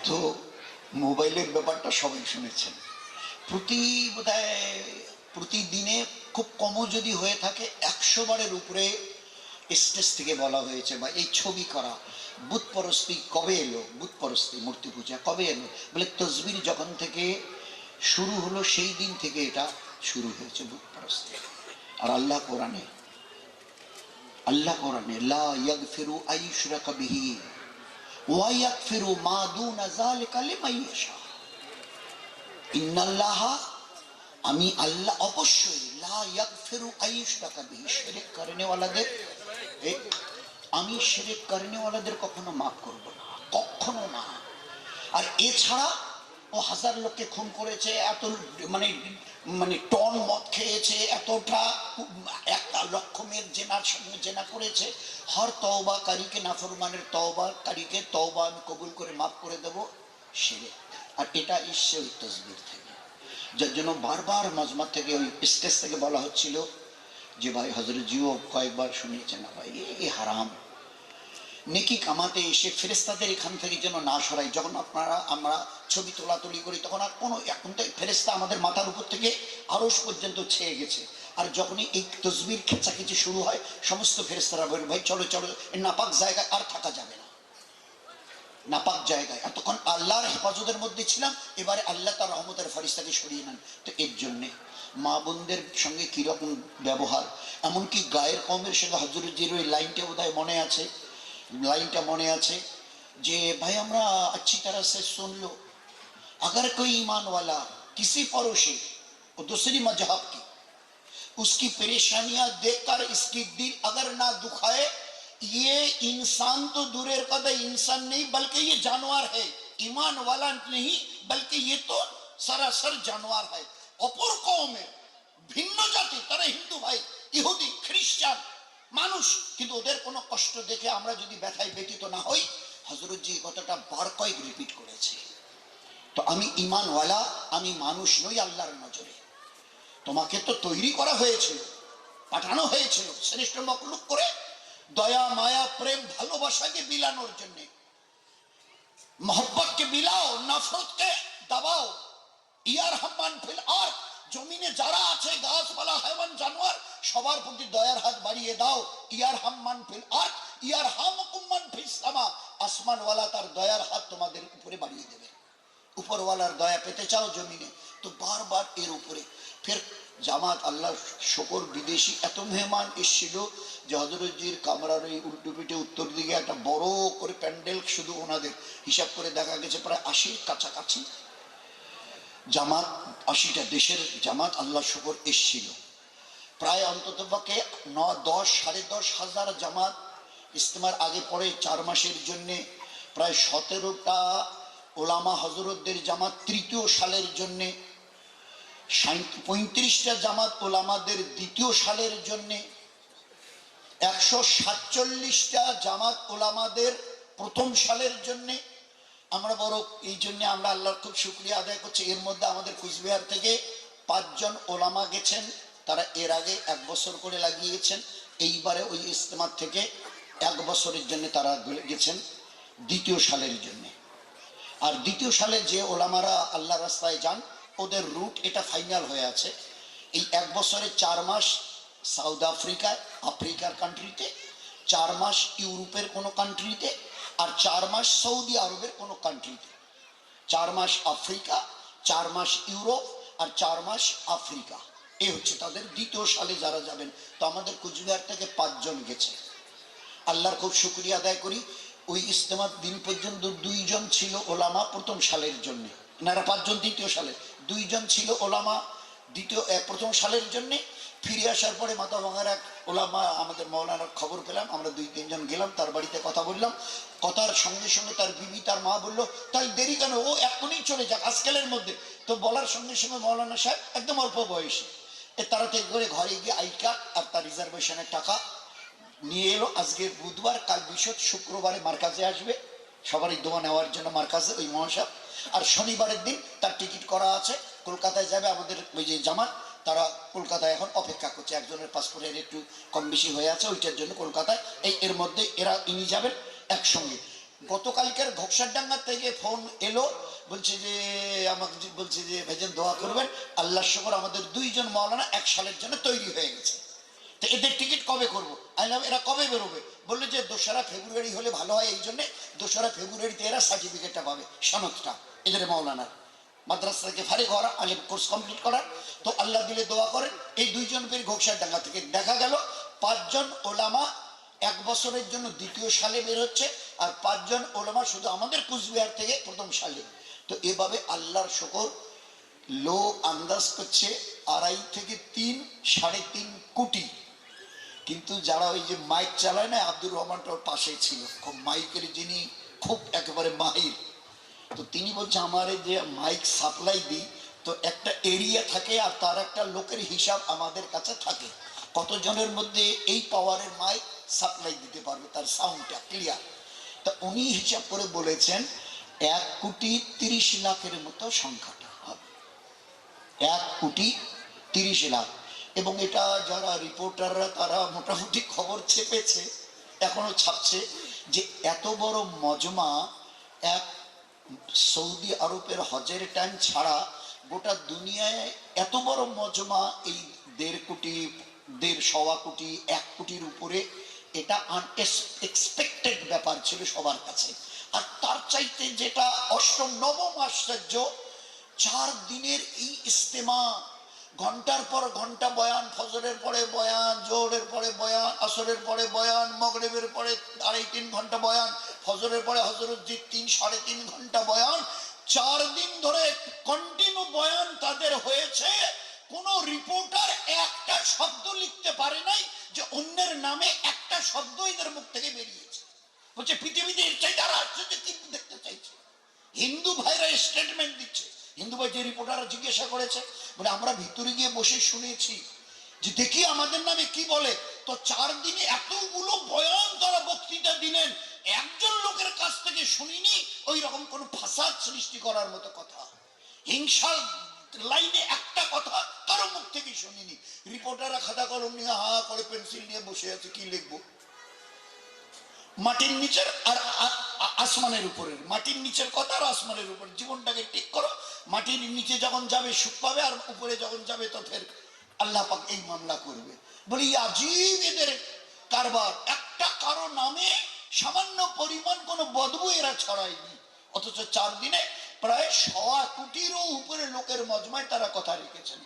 তো মোবাইলের ব্যাপারটা সবাই শুনেছেন। বোধহয় প্রতিদিনে খুব কমও যদি হয়ে থাকে 100 বারের উপরে স্টেজ থেকে বলা হয়েছে, বা এই ছবি করা বুতপরস্তি কবে এলো, বুতপরস্তি মূর্তি পূজা কবে এলো, বলে তসবির যখন থেকে শুরু হলো সেই দিন থেকে এটা শুরু হয়েছে বুতপরস্তি। আর আল্লাহ কোরআনে লা ইয়াগফিরু আইয়ুশরাকা বিহি ওয়া ইয়াগফিরু মা দুনা যালিকা লিমান ইয়াশা। ইন্নাল্লাহা, আমি আল্লাহ অবশ্যই, লা ইয়াগফিরু আইয়ুশরাকা বিহি, শিরক করনেওয়ালাদের, আমি শিরক করনেওয়ালাদের কখনো মাফ করব না, কখনো না। আর এছাড়া ও হাজার লোককে খুন করেছে, এত মানে মানে টন মদ খেয়েছে, এতটা 1 লক্ষ মেয়ের জেনার সঙ্গে জেনা করেছে। হর তওবাকারীকে, নাফরমানের তওবাকারীকে তওবা আমি কবুল করে মাফ করে দেব, শিরক। আর এটা এসছে ওই তসবির থেকে, যার জন্য বারবার মজমা থেকে ওই স্টেজ থেকে বলা হচ্ছিল যে ভাই হযরত জিও কয়েকবার শুনিয়েছেন না ভাই, এ হারাম। নেকি কামাতে এসে ফেরেস্তাদের এখান থেকে যেন না সরাই। যখন আমরা ছবি তোলাতুলি করি তখন আর কোনো, এখন তো ফেরেস্তা আমাদের মাথার উপর থেকে আরশ পর্যন্ত ছেয়ে গেছে। আর যখনই এই তসবির খেঁচাখেঁচি শুরু হয় সমস্ত ফেরেস্তারা বলেন ভাই চলো চলো, নাপাক জায়গায় আর থাকা যাবে না, নাপাক জায়গায়। এতক্ষণ আল্লাহর হেফাজতের মধ্যে ছিলাম, এবারে আল্লাহ তার রহমতের ফেরেশতাকে সরিয়ে নেন। তো এর জন্যে মা বোনদের সঙ্গে কীরকম ব্যবহার, এমনকি গায়ের কমের সঙ্গে হযরতজির ওই লাইনটা বোধহয় মনে আছে, लाइन मने आछे जे भाई हमरा अच्छी तरह से सुन लो, अगर कोई ईमान वाला किसी पड़ोसी और दूसरी मजहब की उसकी परेशानियां देखकर इसकी दिल अगर ना दुखाए, ये इंसान तो दूरेर कदा इंसान नहीं बल्कि ये जानवर है, ईमान वाला नहीं बल्कि ये तो सरासर जानवर है। अपर कौमेर भिन्न जाति तारा हिंदू भाई, इहुदी, ख्रिस्टान মানুষ, কিন্তু ওদের কোনো কষ্ট দেখে আমরা যদি ব্যথায় ব্যতীত না হই, হযরতজি কথাটা বার কয়েক রিপিট করেছে। তো আমি ঈমানওয়ালা, আমি মানুষ নই আল্লাহর নজরে। তোমাকে তো তৈরি করা হয়েছিল, পাঠানো হয়েছিল শ্রেষ্ঠ মখলুক করে দয়া মায়া প্রেম ভালোবাসাকে বিলানোর জন্য। মোহব্বতকে বিলাও, নফরতকে দাবাও। ইয়ার রহমান ফিল আরদ, জমিনে যারা আছে গাছপালা হায়ওয়ান জানোয়ার সবার প্রতি দয়ার হাত বাড়িয়ে দাও। ইয়ার রহমান ফিল আরদ ইয়ার হামকুম মান ফিস সামা, আসমানওয়ালা তার দয়ার হাত তোমাদের উপরে বাড়িয়ে দেবে। উপরওয়ালার দয়া পেতে চাও জমিনে, তো বারবার এর উপরে ফের জামাত আল্লাহ শুকর বিদেশি এত মেহমান এসেছিল যে হযরতজির কামরার এই উল্টো পিঠে উত্তর দিকে একটা বড় করে প্যান্ডেল, শুধু ওনাদের হিসাব করে দেখা গেছে প্রায় 80-র কাছাকাছি জামাত, 80টা দেশের জামাত আল্লাহ শুকর এসেছিল। প্রায় অন্ততপক্ষে 9-10 সাড়ে 10,000 জামাত ইজতেমার আগে পরে 4 মাসের জন্যে, প্রায় 17টা ওলামা হজরতদের জামাত তৃতীয় সালের জন্যে, 35টা জামাত ওলামাদের দ্বিতীয় সালের জন্যে, 147টা জামাত ওলামাদের প্রথম সালের জন্যে। আমরা বড় এই জন্যে আমরা আল্লাহর খুব শুকরিয়া আদায় করছি। এর মধ্যে আমাদের কুচবিহার থেকে 5 জন ওলামা গেছেন, তারা এর আগে 1 বছর করে লাগিয়েছেন। এইবারে ওই ইজতেমা থেকে 1 বছরের জন্য তারা গেছেন দ্বিতীয় সালের জন্য। আর দ্বিতীয় সালে যে ওলামারা আল্লাহ রাস্তায় যান ওদের রুট এটা ফাইনাল হয়ে আছে। এই 1 বছরে 4 মাস সাউথ আফ্রিকায়, আফ্রিকার কান্ট্রিতে, 4 মাস ইউরোপের কোনো কান্ট্রিতে, আর 4 মাস সৌদি আরবের কোনো কান্ট্রিতে। 4 মাস আফ্রিকা, 4 মাস ইউরোপ, আর 4 মাস আফ্রিকা। এই হচ্ছে তাদের দ্বিতীয় সালে যারা যাবেন। তো আমাদের কুচবিহার থেকে 5 জন গেছে। আল্লাহর খুব শুকরিয়া আদায় করি। ওই ইজতেমার দিন পর্যন্ত 2 জন ছিল ওলামা প্রথম সালের জন্য, এনারা 5 জন দ্বিতীয় সালে, 2 জন ছিল ওলামা প্রথম সালের জন্যে। ফিরে আসার পরে মাথা ভাঙার এক ওলামা আমাদের মৌলানার খবর পেলাম, আমরা 2-3 জন গেলাম, তার বাড়িতে কথা বললাম। কথার সঙ্গে সঙ্গে তার বিবি, তার মা বললো তাই দেরি কেন, ও এখনই চলে যাক আজকালের মধ্যে। তো বলার সঙ্গে সঙ্গে মৌলানা সাহেব একদম অল্প বয়সী তাড়াতাড়ি করে ঘরে গিয়ে আই কার্ড আর তার রিজার্ভেশনের টাকা নিয়ে এলো। আজকে বুধবার, কাল বৃহস্পতিবার, শুক্রবারে মার্কাজে আসবে সবারই দোয়া নেওয়ার জন্য মার্কাজে ওই মহাসাব। আর শনিবারের দিন তার টিকিট করা আছে, কলকাতায় যাবে। আমাদের ওই যে জামাত তারা কলকাতায় এখন অপেক্ষা করছে, একজনের পাসপোর্টের একটু কম বেশি হয়ে আছে ওইটার জন্য কলকাতায়। এর মধ্যে ইনি যাবেন একসঙ্গে। গতকালকের ঘোকসারডাঙ্গা থেকে ফোন এলো, বলছে যে আমাকে বলছে যে ভাইজান দোয়া করবেন, আল্লাহর শকর আমাদের 2 জন মাওলানা 1 সালের জন্য তৈরি হয়ে গেছে, তো এদের টিকিট কবে করবো? এরা কবে বেরোবে? বললো যে 2রা ফেব্রুয়ারি হলে ভালো হয়, এই জন্যে 2রা ফেব্রুয়ারিতে এরা সার্টিফিকেটটা পাবে, সনদটা, এদের মাওলানার মাদ্রাসা থেকে ফারিগ হওয়ার, আলিম কোর্স কমপ্লিট করার। তো আল্লাহ দিলে দোয়া করেন। এই 2 জন বের ঘোকসারডাঙ্গা থেকে দেখা গেল 5 জন ওলামা 1 বছরের জন্য 2য় সালে বের হচ্ছে, আর 5 জন ওলামা শুধু আমাদের কুচবিহার থেকে 1ম সালে। তো এভাবে আল্লাহর শকর লোক আন্দাজ করছে 2.5 থেকে 3, 3.5 কোটি। কিন্তু যারা ওই যে মাইক চালায় না, আব্দুর রহমানটার পাশে ছিল, খুব মাইকের যিনি খুব একেবারে মাহির, তো তিনি বলছে আমার যে মাইক সাপ্লাই দিই, তো একটা এরিয়া থাকে আর তার একটা লোকের হিসাব আমাদের কাছে থাকে, কতজনের মধ্যে এই পাওয়ারের মাইক সাপ্লাই দিতে পারবে, তার সাউন্ডটা ক্লিয়ার। তা উনি হিসাব করে বলেছেন 1,30,00,000 মতো সংখ্যাটা হবে, 1,30,00,000। এবং এটা যারা রিপোর্টাররা তারা মোটামুটি খবর ছেপেছে, এখনো ছাপছে, যে এত বড় মজমা এক সৌদি আরবের হজের টাইম ছাড়া গোটা দুনিয়ায় এত বড় মজমা এই 1.5 কোটি, 1.25 কোটি, 1 কোটির উপরে, এটা আনএক্সপেক্টেড ব্যাপার ছিল সবার কাছে। আর তার চাইতে যেটা অষ্টম নবম আশ্চর্য, 4 দিনের এই ইস্তেমা, ঘন্টার পর ঘন্টা বয়ান, ফজরের পরে বয়ান, জোহরের পরে বয়ান, আসরের পরে বয়ান, মাগরিবের পরে 2.5-3 ঘন্টা বয়ান, ফজরের পরে হযরতজি 3-3.5 ঘন্টা বয়ান, 4 দিন ধরে কন্টিনিউ বয়ান তাদের হয়েছে। কোন রিপোর্টার একটা শব্দ লিখতে পারে নাই যে অন্যের নামে একটা শব্দ এদের মুখ থেকে বেরিয়েছে। বলছে পৃথিবীতে এর চাইতে আর আশ্চর্য কি দেখতে চাইছে? হিন্দু ভাইরা স্টেটমেন্ট দিচ্ছে। হিন্দু ভাই যে রিপোর্টাররা জিজ্ঞাসা করেছে, বলে আমরা ভিতরে গিয়ে বসে শুনেছি, যে দেখি আমাদের নামে কি বলে। তো 4 দিনে এতগুলো বয়ান তারা বক্তৃতা দিলেন, একজন লোকের কাছ থেকে শুনিনি ওই রকম কোন ফাসাদ সৃষ্টি করার মতো কথা, হিংসার লাইনে একটা কথা কারো মুখ থেকে শুনিনি। রিপোর্টাররা খাতা কলম নিয়ে হা করে পেন্সিল নিয়ে বসে আছে, কি লিখবো? মাটির নিচের আর আসমানের উপরের, মাটির নিচের কথা আর আসমানের উপর, জীবনটাকে ঠিক করো। মাটির নিচে যখন যাবে সুখ পাবে, আর উপরে যখন যাবে তো ফের আল্লাহ পাক এই মামলা করবে। বলি আজীব এদের কারবার, একটা কারো নামে সামান্য পরিমাণ কোনো বদবু এরা ছড়ায়নি, অথচ 4 দিনে প্রায় 1.25 কোটিরও উপরে লোকের মজমায় তারা কথা রেখেছেন।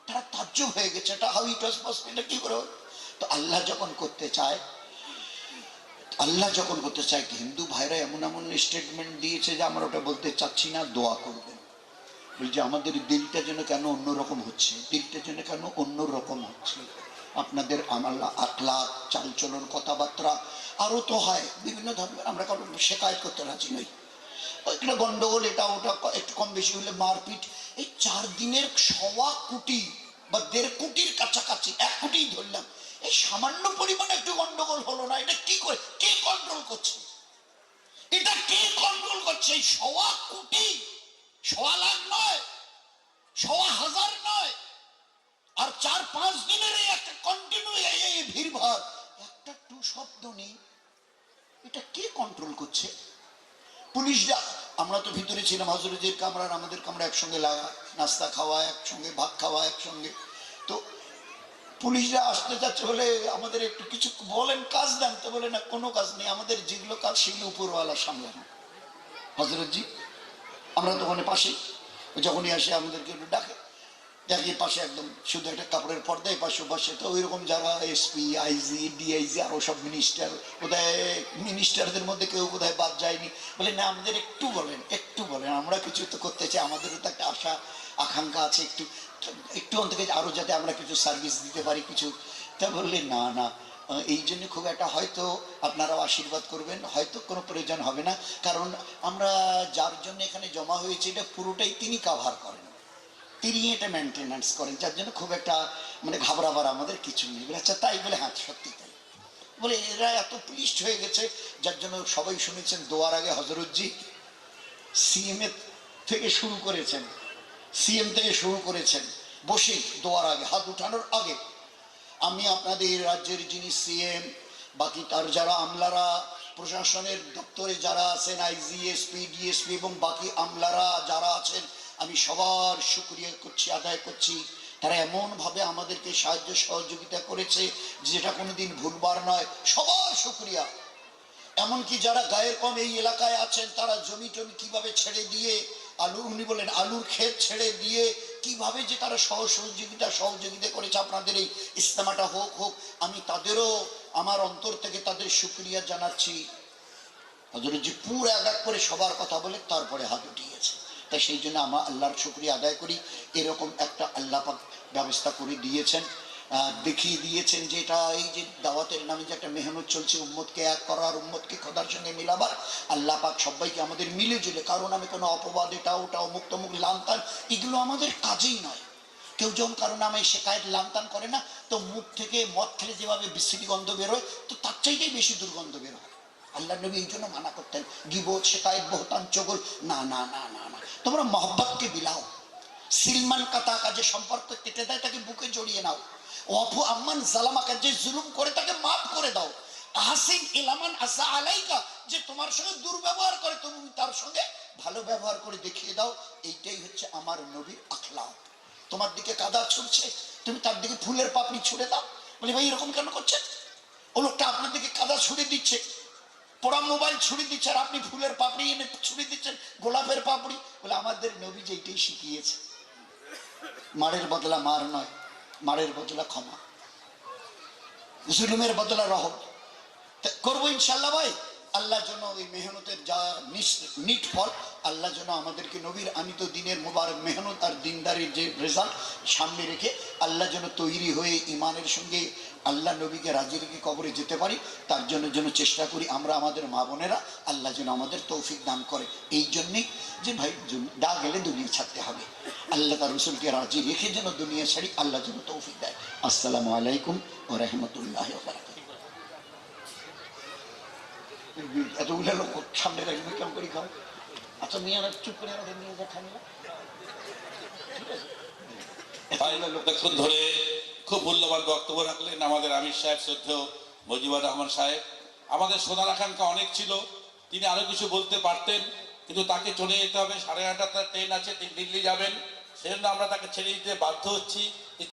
তারা তাজ্জব হয়ে গেছে, এটা হাউ ইট ওয়াজ পসিবল, কি করে? তো আল্লাহ যখন করতে চায়, হিন্দু ভাইরা এমন এমন স্টেটমেন্ট দিয়েছে যে আমরা ওটা বলতে চাচ্ছি না, দোয়া করবেন। বলছে আমাদের দিলটা যেন কেন অন্যরকম হচ্ছে, আপনাদের আমলা, আখলাক, চালচলন, কথাবার্তা আরো তো হয় বিভিন্ন ধরনের, আমরা কারণ শেখায়ত করতে রাজি নই। একটা গন্ডগোল, এটা ওটা একটু কম বেশি হলে মারপিট। এই 4 দিনের 1.25 কোটি বা 1.5 কোটির কাছাকাছি, 1 কোটি ধরলাম, এই সামান্য পরিমাণে একটু গন্ডগোল হলো না, এটা কি করে, কে কন্ট্রোল করছে? এটা কে কন্ট্রোল করছে? এই 1.25 কোটি, 1.25 লাখ নয়, 1.25 নয়, আর 4-5 দিনের একটা কন্টিনিউ ভিড়ভাড়, একটা টু শব্দ নেই, এটা কে কন্ট্রোল করছে? পুলিশরা, আমরা তো ভিতরে ছিলাম, হযরতের কামরা আর আমাদের কামরা একসঙ্গে লাগা, নাস্তা খাওয়া একসঙ্গে, ভাত খাওয়া একসঙ্গে। তো পুলিশরা আসতে যাচ্ছে, বলে আমাদের একটু কিছু বলেন, কাজ দেন। তো বলে না, কোনো কাজ নেই, আমাদের যেগুলো কাজ সেগুলো উপরওয়ালা সামলানো। হযরতজি আমরা তো ওখানে পাশে, যখনই আসে আমাদেরকে একটু ডাকে, দেখি পাশে একদম শুধু একটা কাপড়ের পর্দায় পাশে বসে। তো ওইরকম যারা এসপি, আইজি, ডিআইজি, আরো সব মিনিস্টার, বোধহয় মিনিস্টারদের মধ্যে কেউ বোধহয় বাদ যায়নি। বলে না, আমাদের একটু বলেন, আমরা কিছু তো করতে চাই, আমাদেরও তো একটা আশা আকাঙ্ক্ষা আছে, একটু অন্তত আরো যাতে আমরা কিছু সার্ভিস দিতে পারি কিছু। তা বললে না না, এই জন্য খুব একটা, হয়তো আপনারাও আশীর্বাদ করবেন, হয়তো কোনো প্রয়োজন হবে না, কারণ আমরা যার জন্য এখানে জমা হয়েছে এটা পুরোটাই তিনি কাভার করেন, তিনি এটা মেনটেন্যান্স করেন, যার জন্য খুব একটা মানে ঘাবড়াবার আমাদের কিছু নেই। বলে আচ্ছা তাই? বলে হ্যাঁ সত্যি তাই। বলে এরা এত প্লিজড হয়ে গেছে, যার জন্য সবাই শুনেছেন দোয়ার আগে হযরতজি সিএম থেকে শুরু করেছেন, বসে দোয়ার আগে, হাত উঠানোর আগে, আমি আপনাদের রাজ্যের যিনি সিএম, বাকি তার যারা আমলারা, প্রশাসনের দপ্তরে যারা আছেন, আইজিএসপি, ডিএসপি এবং বাকি আমলারা যারা আছেন, আমি সবার শুকরিয়া করছি, আদায় করছি। তারা এমনভাবে আমাদেরকে সাহায্য সহযোগিতা করেছে যেটা কোনোদিন ভুলবার নয়, সবার শুকরিয়া। এমনকি যারা গায়ের কম এই এলাকায় আছেন, তারা জমি টমি কিভাবে ছেড়ে দিয়ে, উনি বলেন আলুর ক্ষেত ছেড়ে দিয়ে কিভাবে যে তারা সহযোগিতা করেছে আপনাদের এই ইজতেমাটা হোক, আমি তাদেরও আমার অন্তর থেকে তাদের শুকরিয়া জানাচ্ছি। হযরত জি পুরো এক করে সবার কথা বলে তারপরে হাত উঠিয়েছে। তাই সেই জন্য আমরা আল্লাহর শুকরিয়া আদায় করি। এরকম একটা আল্লাহ পাক ব্যবস্থা করে দিয়েছেন, দেখিয়ে দিয়েছেন যে এটা এই যে দাওয়াতের নামে যে একটা মেহনত চলছে, উম্মতকে এক করার, উম্মতকে খোদার সঙ্গে মিলাবার, আল্লাহ পাক সবাইকে আমাদের মিলে জুলে, কারো নামে কোনো অপবাদ, এটা ওটা, অমুক তমুক, লানতান, এগুলো আমাদের কাজেই নয়। কেউ যখন কারো নামে শেকায়েত লানতান করে না, তো মুখ থেকে মদ খেলে যেভাবে বিশ্রী গন্ধ বেরোয়, তো তার চাইতেই বেশি দুর্গন্ধ বেরোয়। আল্লাহ নবী এই জন্য মানা করতেন, গিবত, শেকায়েত, বহতান, চগল, না না না না না, তোমরা মহব্বতকে বিলাও। সিলমান কাতা কাজে সম্পর্ক কেটে দেয় তাকে বুকে জড়িয়ে নাও। ওয়াফু আম্মান জালামাকা, যে জুলুম করে তাকে মাফ করে দাও। আহসিন ইলামান আসা আলাইকা, যে তোমার সঙ্গে দুর্ব্যবহার করে তুমি তার সঙ্গে ভালো ব্যবহার করে দেখিয়ে দাও। এইটাই হচ্ছে আমার নবীর আখলাক। তোমার দিকে কাদা ছুটছে, তুমি তার দিকে ফুলের পাপড়ি ছুড়ে দাও। বলে ভাই এরকম কেন করছেন? ও লোকটা আপনার দিকে কাদা ছুড়ে দিচ্ছে, পোড়া মোবাইল ছুড়ে দিচ্ছে, আর আপনি ফুলের পাপড়ি এনে ছুড়ে দিচ্ছেন, গোলাপের পাপড়ি। বলে আমাদের নবী যেইটাই শিখিয়েছে, মারের বদলা মার নয়, মারের বদলা ক্ষমা, জুলুমের বদলা রহম করবো ইনশাল্লাহ। ভাই আল্লাহ যেন ওই মেহনতের যা নিট ফল, আল্লাহ যেন আমাদেরকে নবীর আনিত দিনের মোবারক মেহনত আর দিনদারির যে রেজাল্ট সামনে রেখে আল্লাহ যেন তৈরি হয়ে ইমানের সঙ্গে আল্লাহ নবীকে রাজি রেখে কবরে যেতে পারি, তার জন্য যেন চেষ্টা করি আমরা, আমাদের মা বোনেরা। আল্লাহ যেন আমাদের তৌফিক দান করে। এই জন্যেই যে ভাই ডা গেলে দুনিয়া ছাড়তে হবে, আল্লাহ তার রসুলকে রাজি রেখে যেন দুনিয়া ছাড়ি, আল্লাহ যেন তৌফিক দেয়। আসসালামু আলাইকুম ওয়া রাহমাতুল্লাহি ওয়া বারাকাতুহু। এতগুলো লোক সামনে রাখবে কেমন করে খাও? আচ্ছা মিয়া চুপ করে আমাদের নিয়ে যা খানি না, এতক্ষণ ধরে খুব মূল্যবান বক্তব্য রাখলেন আমাদের আমির সাহেব, শ্রদ্ধেয় মুজিবুর রহমান সাহেব। আমাদের সোনার আকাঙ্ক্ষা অনেক ছিল, তিনি আরো কিছু বলতে পারতেন, কিন্তু তাকে চলে যেতে হবে, 8:30টার ট্রেন আছে, তিনি দিল্লি যাবেন, সেজন্য আমরা তাকে ছেড়ে দিতে বাধ্য হচ্ছি।